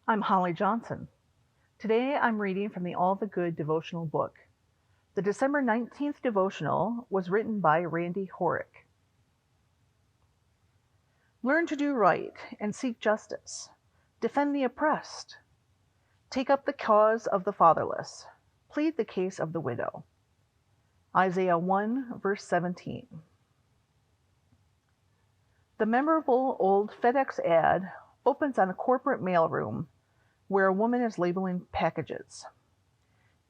I'm Holly Johnson. Today I'm reading from the All the Good devotional book. The December 19th devotional was written by Randy Horick. Learn to do right and seek justice. Defend the oppressed. Take up the cause of the fatherless. Plead the case of the widow. Isaiah 1, verse 17. The memorable old FedEx ad opens on a corporate mailroom where a woman is labeling packages.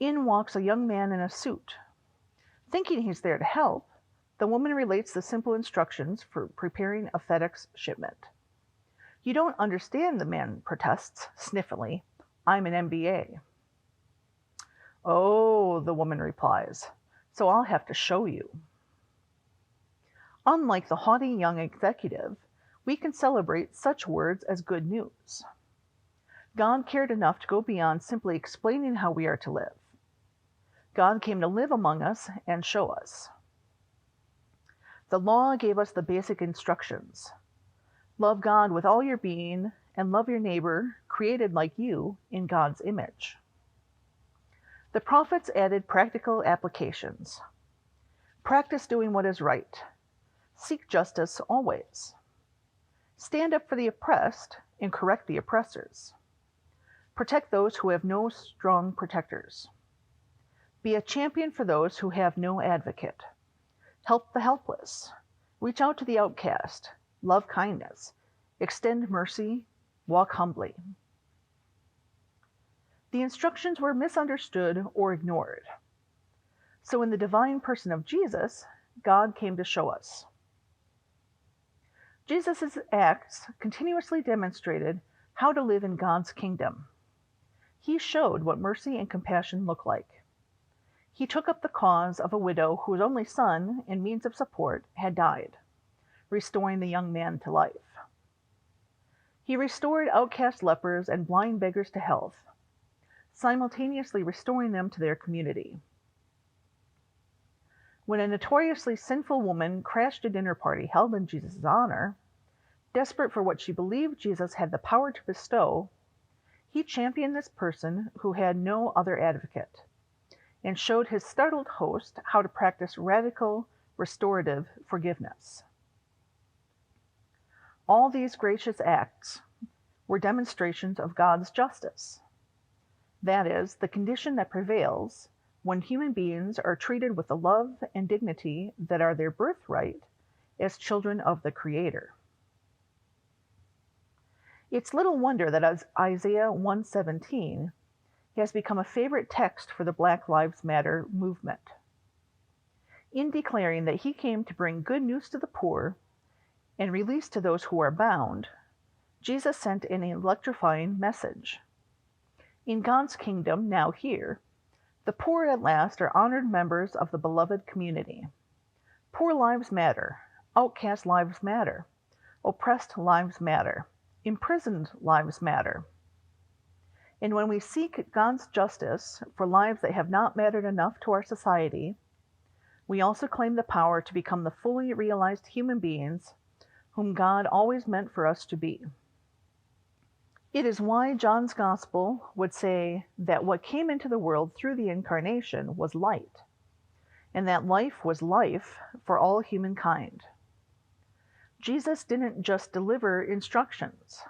In walks a young man in a suit. Thinking he's there to help, the woman relates the simple instructions for preparing a FedEx shipment. You don't understand, the man protests, sniffily. I'm an MBA. Oh, the woman replies, so I'll have to show you. Unlike the haughty young executive, we can celebrate such words as good news. God cared enough to go beyond simply explaining how we are to live. God came to live among us and show us. The law gave us the basic instructions. Love God with all your being and love your neighbor, created like you in God's image. The prophets added practical applications. Practice doing what is right. Seek justice always. Stand up for the oppressed and correct the oppressors. Protect those who have no strong protectors. Be a champion for those who have no advocate. Help the helpless. Reach out to the outcast. Love kindness. Extend mercy. Walk humbly. The instructions were misunderstood or ignored. So in the divine person of Jesus, God came to show us. Jesus' acts continuously demonstrated how to live in God's kingdom. He showed what mercy and compassion look like. He took up the cause of a widow whose only son and means of support had died, restoring the young man to life. He restored outcast lepers and blind beggars to health, simultaneously restoring them to their community. When a notoriously sinful woman crashed a dinner party held in Jesus' honor, desperate for what she believed Jesus had the power to bestow, he championed this person who had no other advocate, and showed his startled host how to practice radical, restorative forgiveness. All these gracious acts were demonstrations of God's justice. That is, the condition that prevails when human beings are treated with the love and dignity that are their birthright as children of the Creator. It's little wonder that Isaiah 1:17 has become a favorite text for the Black Lives Matter movement. In declaring that he came to bring good news to the poor and release to those who are bound, Jesus sent an electrifying message. In God's kingdom, now here, the poor at last are honored members of the beloved community. Poor lives matter. Outcast lives matter. Oppressed lives matter. Imprisoned lives matter. And when we seek God's justice for lives that have not mattered enough to our society, we also claim the power to become the fully realized human beings whom God always meant for us to be. It is why John's Gospel would say that what came into the world through the incarnation was light, and that life was life for all humankind. Jesus didn't just deliver instructions.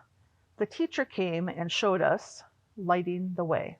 The teacher came and showed us, lighting the way.